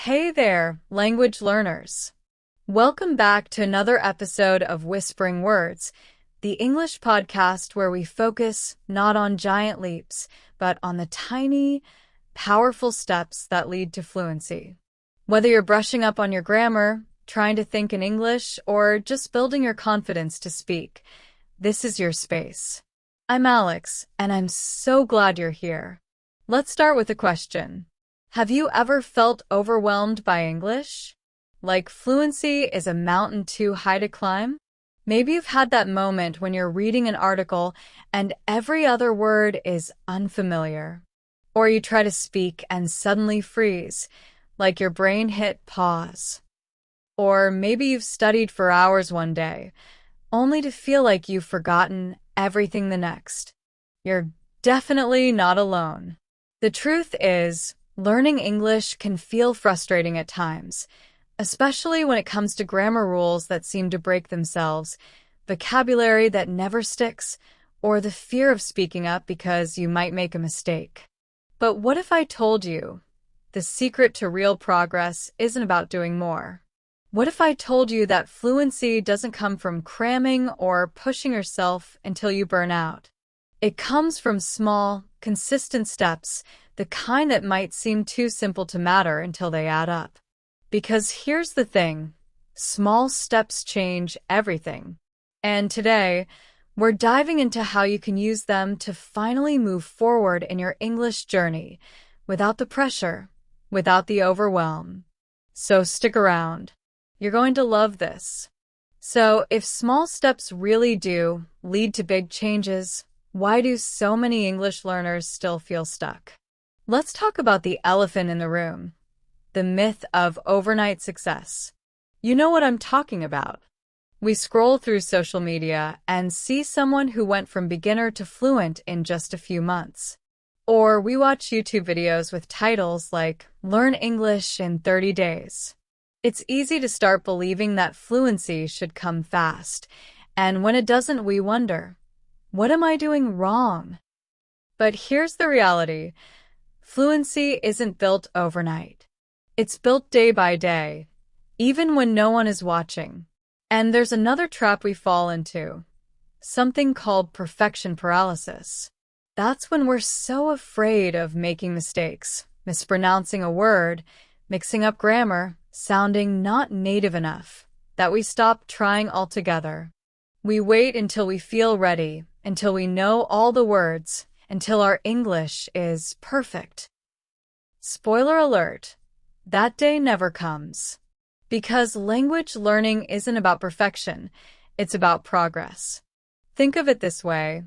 Hey there, language learners. Welcome back to another episode of Whispering Words, the English podcast where we focus not on giant leaps, but on the tiny, powerful steps that lead to fluency. Whether you're brushing up on your grammar, trying to think in English, or just building your confidence to speak, this is your space. I'm Alex, and I'm so glad you're here. Let's start with a question. Have you ever felt overwhelmed by English? Like fluency is a mountain too high to climb? Maybe you've had that moment when you're reading an article and every other word is unfamiliar. Or you try to speak and suddenly freeze, like your brain hit pause. Or maybe you've studied for hours one day, only to feel like you've forgotten everything the next. You're definitely not alone. The truth is, learning English can feel frustrating at times, especially when it comes to grammar rules that seem to break themselves, vocabulary that never sticks, or the fear of speaking up because you might make a mistake. But what if I told you the secret to real progress isn't about doing more? What if I told you that fluency doesn't come from cramming or pushing yourself until you burn out? It comes from small, consistent steps, the kind that might seem too simple to matter until they add up. Because here's the thing, small steps change everything. And today, we're diving into how you can use them to finally move forward in your English journey, without the pressure, without the overwhelm. So stick around. You're going to love this. So, if small steps really do lead to big changes, why do so many English learners still feel stuck? Let's talk about the elephant in the room, the myth of overnight success. You know what I'm talking about. We scroll through social media and see someone who went from beginner to fluent in just a few months. Or we watch YouTube videos with titles like Learn English in 30 Days. It's easy to start believing that fluency should come fast, and when it doesn't, we wonder, what am I doing wrong? But here's the reality. Fluency isn't built overnight. It's built day by day, even when no one is watching. And there's another trap we fall into, something called perfection paralysis. That's when we're so afraid of making mistakes, mispronouncing a word, mixing up grammar, sounding not native enough, that we stop trying altogether. We wait until we feel ready, until we know all the words, until our English is perfect. Spoiler alert, that day never comes. Because language learning isn't about perfection, it's about progress. Think of it this way.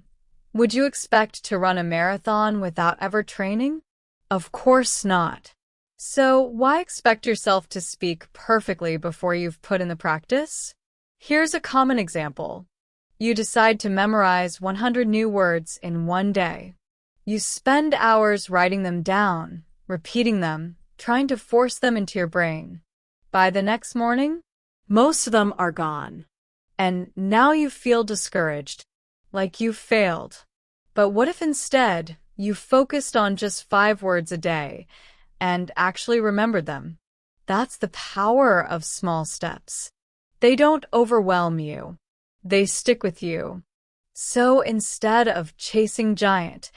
Would you expect to run a marathon without ever training? Of course not. So why expect yourself to speak perfectly before you've put in the practice? Here's a common example. You decide to memorize 100 new words in one day. You spend hours writing them down, repeating them, trying to force them into your brain. By the next morning, most of them are gone. And now you feel discouraged, like you've failed. But what if instead you focused on just 5 words a day and actually remembered them? That's the power of small steps. They don't overwhelm you. They stick with you. So instead of chasing giant,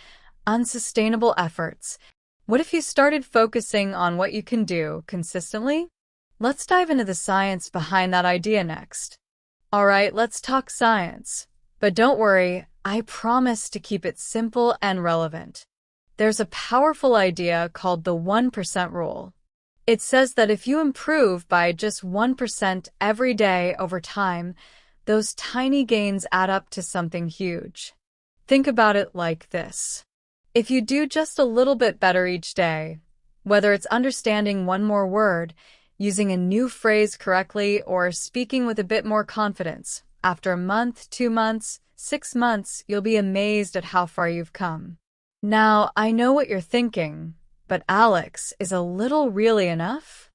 unsustainable efforts, what if you started focusing on what you can do consistently? Let's dive into the science behind that idea next. All right, let's talk science. But don't worry, I promise to keep it simple and relevant. There's a powerful idea called the 1% rule. It says that if you improve by just 1% every day over time, those tiny gains add up to something huge. Think about it like this. If you do just a little bit better each day, whether it's understanding one more word, using a new phrase correctly, or speaking with a bit more confidence, after a month, 2 months, 6 months, you'll be amazed at how far you've come. Now, I know what you're thinking, but Alex, is a little really enough?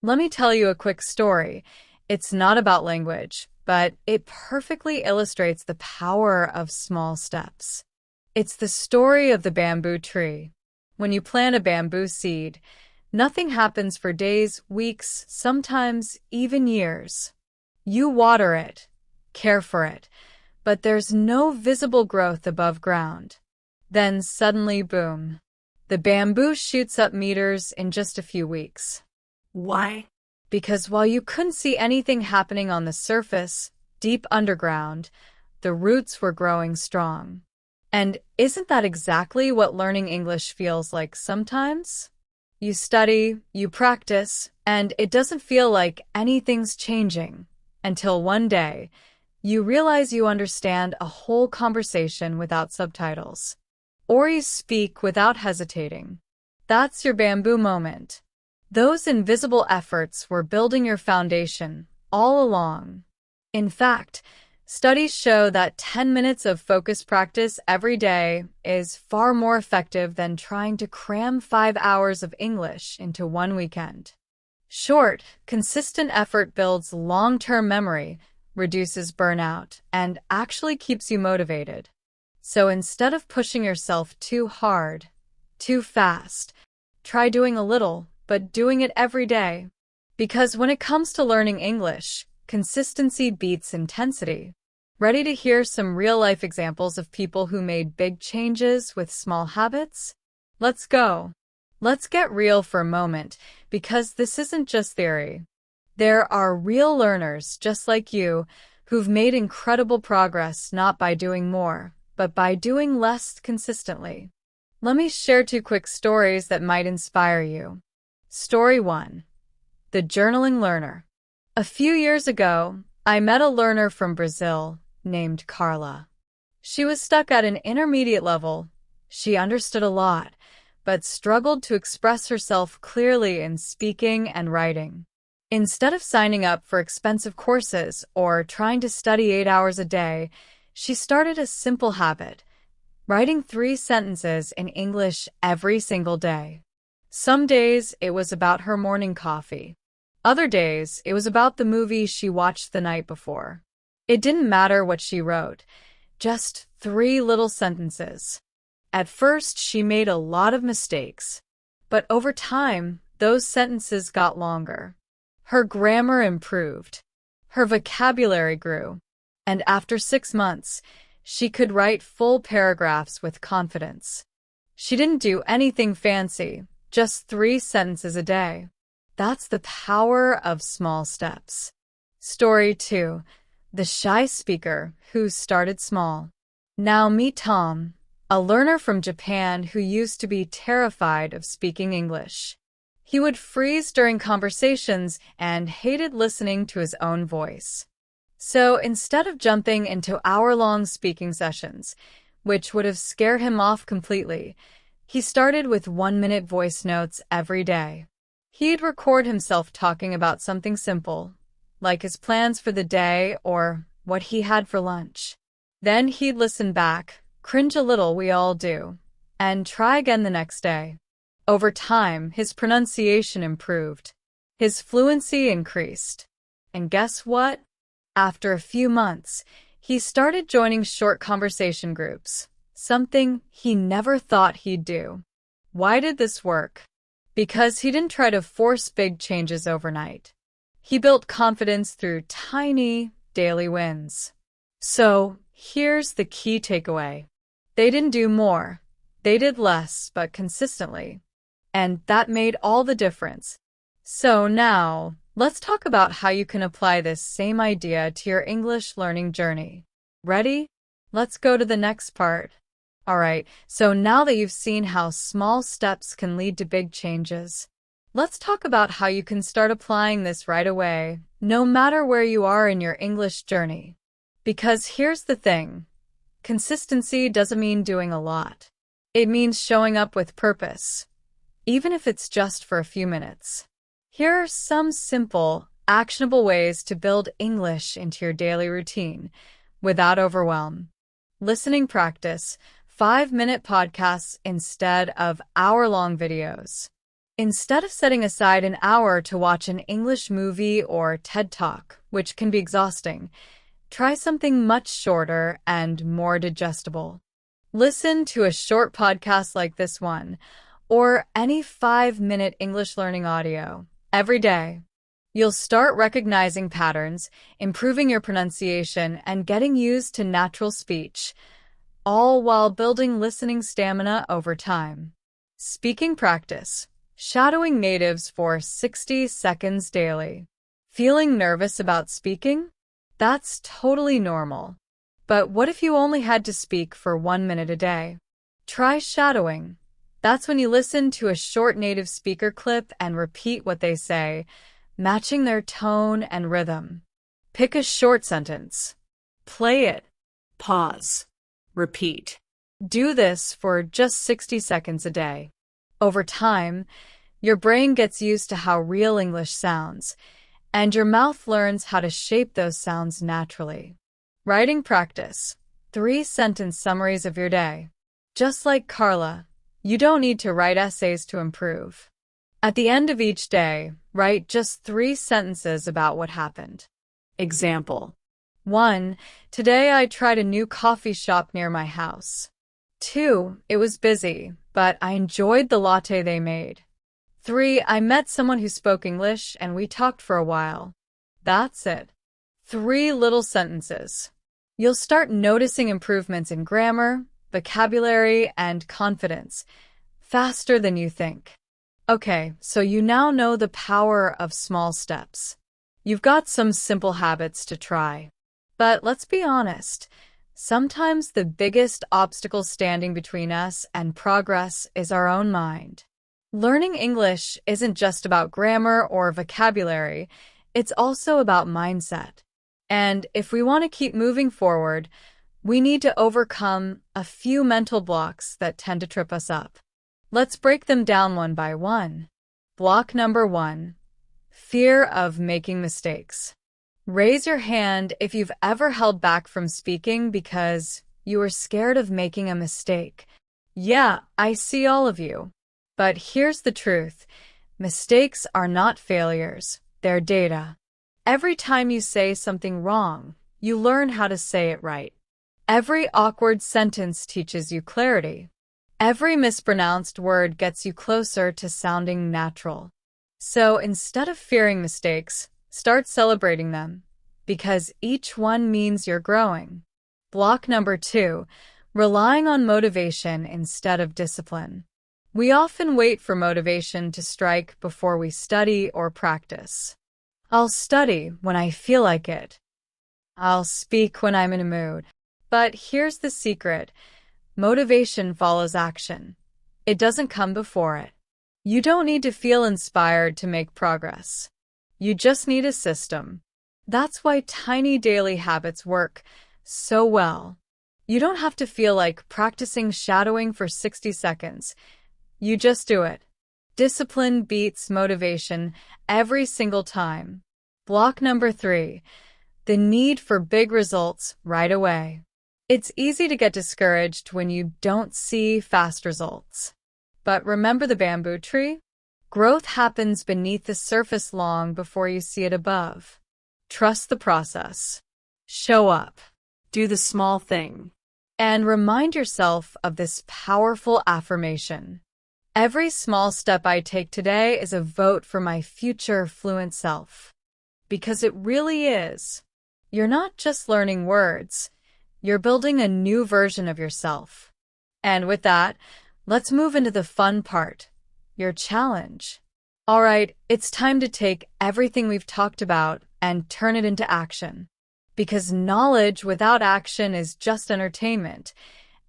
Let me tell you a quick story. It's not about language, but it perfectly illustrates the power of small steps. It's the story of the bamboo tree. When you plant a bamboo seed, Nothing happens for days, weeks, sometimes even years. You water it, care for it, but there's no visible growth above ground. Then suddenly, boom, the bamboo shoots up meters in just a few weeks. Why? Because while you couldn't see anything happening on the surface, deep underground, the roots were growing strong. And isn't that exactly what learning English feels like sometimes? You study, you practice, and it doesn't feel like anything's changing until one day you realize you understand a whole conversation without subtitles. Or you speak without hesitating. That's your bamboo moment. Those invisible efforts were building your foundation all along. In fact, studies show that 10 minutes of focused practice every day is far more effective than trying to cram 5 hours of English into one weekend. Short, consistent effort builds long-term memory, reduces burnout, and actually keeps you motivated. So instead of pushing yourself too hard, too fast, try doing a little, but doing it every day. Because when it comes to learning English, consistency beats intensity. Ready to hear some real-life examples of people who made big changes with small habits? Let's go. Let's get real for a moment, because this isn't just theory. There are real learners just like you who've made incredible progress not by doing more, but by doing less consistently. Let me share 2 quick stories that might inspire you. Story 1. The Journaling Learner. A few years ago, I met a learner from Brazil named Carla. She was stuck at an intermediate level. She understood a lot, but struggled to express herself clearly in speaking and writing. Instead of signing up for expensive courses or trying to study 8 hours a day, she started a simple habit: writing 3 sentences in English every single day. Some days it was about her morning coffee. Other days it was about the movie she watched the night before. It didn't matter what she wrote, just 3 little sentences. At first she made a lot of mistakes, but over time those sentences got longer. Her grammar improved. Her vocabulary grew. And after 6 months, she could write full paragraphs with confidence. She didn't do anything fancy, just 3 sentences a day. That's the power of small steps. Story 2. The Shy Speaker Who Started Small. Now meet Tom, a learner from Japan who used to be terrified of speaking English. He would freeze during conversations and hated listening to his own voice. So instead of jumping into hour-long speaking sessions, which would have scared him off completely, he started with 1-minute voice notes every day. He'd record himself talking about something simple, like his plans for the day or what he had for lunch. Then he'd listen back, cringe a little, we all do, and try again the next day. Over time, his pronunciation improved. His fluency increased. And guess what? After a few months, he started joining short conversation groups, something he never thought he'd do. Why did this work? Because he didn't try to force big changes overnight. He built confidence through tiny, daily wins. So, here's the key takeaway. They didn't do more. They did less, but consistently. And that made all the difference. So now, let's talk about how you can apply this same idea to your English learning journey. Ready? Let's go to the next part. Alright, so now that you've seen how small steps can lead to big changes, let's talk about how you can start applying this right away, no matter where you are in your English journey. Because here's the thing. Consistency doesn't mean doing a lot. It means showing up with purpose, even if it's just for a few minutes. Here are some simple, actionable ways to build English into your daily routine without overwhelm. Listening practice, 5-minute podcasts instead of hour-long videos. Instead of setting aside an hour to watch an English movie or TED Talk, which can be exhausting, try something much shorter and more digestible. Listen to a short podcast like this one, or any 5-minute English learning audio every day. You'll start recognizing patterns, improving your pronunciation, and getting used to natural speech, all while building listening stamina over time. Speaking practice. Shadowing natives for 60 seconds daily. Feeling nervous about speaking? That's totally normal. But what if you only had to speak for 1 minute a day? Try shadowing. That's when you listen to a short native speaker clip and repeat what they say, matching their tone and rhythm. Pick a short sentence. Play it. Pause. Repeat. Do this for just 60 seconds a day. Over time, your brain gets used to how real English sounds, and your mouth learns how to shape those sounds naturally. Writing practice. 3-sentence summaries of your day. Just like Carla, you don't need to write essays to improve. At the end of each day, write just 3 sentences about what happened. Example. 1. Today I tried a new coffee shop near my house. 2. It was busy, but I enjoyed the latte they made. 3. I met someone who spoke English and we talked for a while. That's it. 3 little sentences. You'll start noticing improvements in grammar, vocabulary, and confidence faster than you think. Okay, so you now know the power of small steps. You've got some simple habits to try. But let's be honest, sometimes the biggest obstacle standing between us and progress is our own mind. Learning English isn't just about grammar or vocabulary, it's also about mindset. And if we want to keep moving forward, we need to overcome a few mental blocks that tend to trip us up. Let's break them down one by one. Block number 1. Fear of making mistakes. Raise your hand if you've ever held back from speaking because you were scared of making a mistake. Yeah, I see all of you. But here's the truth. Mistakes are not failures, they're data. Every time you say something wrong, you learn how to say it right. Every awkward sentence teaches you clarity. Every mispronounced word gets you closer to sounding natural. So instead of fearing mistakes, start celebrating them, because each one means you're growing. Block number 2, relying on motivation instead of discipline. We often wait for motivation to strike before we study or practice. I'll study when I feel like it. I'll speak when I'm in a mood. But here's the secret. Motivation follows action. It doesn't come before it. You don't need to feel inspired to make progress. You just need a system. That's why tiny daily habits work so well. You don't have to feel like practicing shadowing for 60 seconds. You just do it. Discipline beats motivation every single time. Block number 3. The need for big results right away. It's easy to get discouraged when you don't see fast results. But remember the bamboo tree? Growth happens beneath the surface long before you see it above. Trust the process. Show up. Do the small thing. And remind yourself of this powerful affirmation. Every small step I take today is a vote for my future fluent self. Because it really is. You're not just learning words. You're building a new version of yourself. And with that, let's move into the fun part, your challenge. All right, it's time to take everything we've talked about and turn it into action. Because knowledge without action is just entertainment,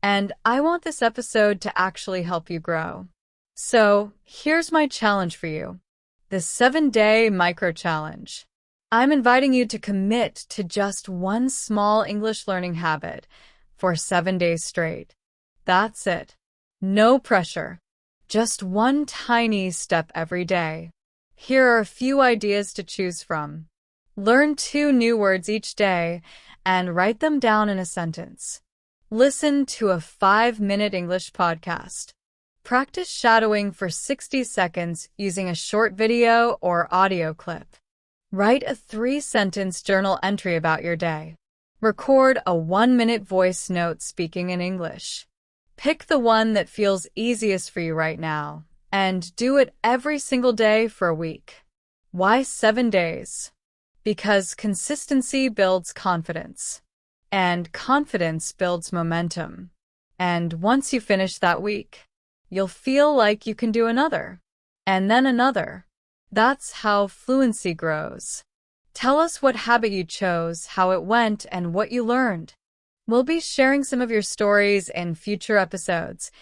and I want this episode to actually help you grow. So, here's my challenge for you, the 7-day micro-challenge. I'm inviting you to commit to just one small English learning habit for 7 days straight. That's it. No pressure. Just one tiny step every day. Here are a few ideas to choose from. Learn 2 new words each day and write them down in a sentence. Listen to a 5-minute English podcast. Practice shadowing for 60 seconds using a short video or audio clip. Write a 3-sentence journal entry about your day. Record a 1-minute voice note speaking in English. Pick the one that feels easiest for you right now, and do it every single day for a week. Why 7 days? Because consistency builds confidence, and confidence builds momentum. And once you finish that week, you'll feel like you can do another, and then another. That's how fluency grows. Tell us what habit you chose, how it went, and what you learned. We'll be sharing some of your stories in future episodes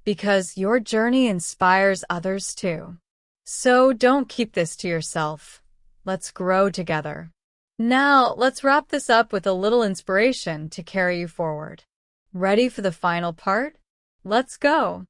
because your journey inspires others too. So don't keep this to yourself. Let's grow together. Now, let's wrap this up with a little inspiration to carry you forward. Ready for the final part? Let's go.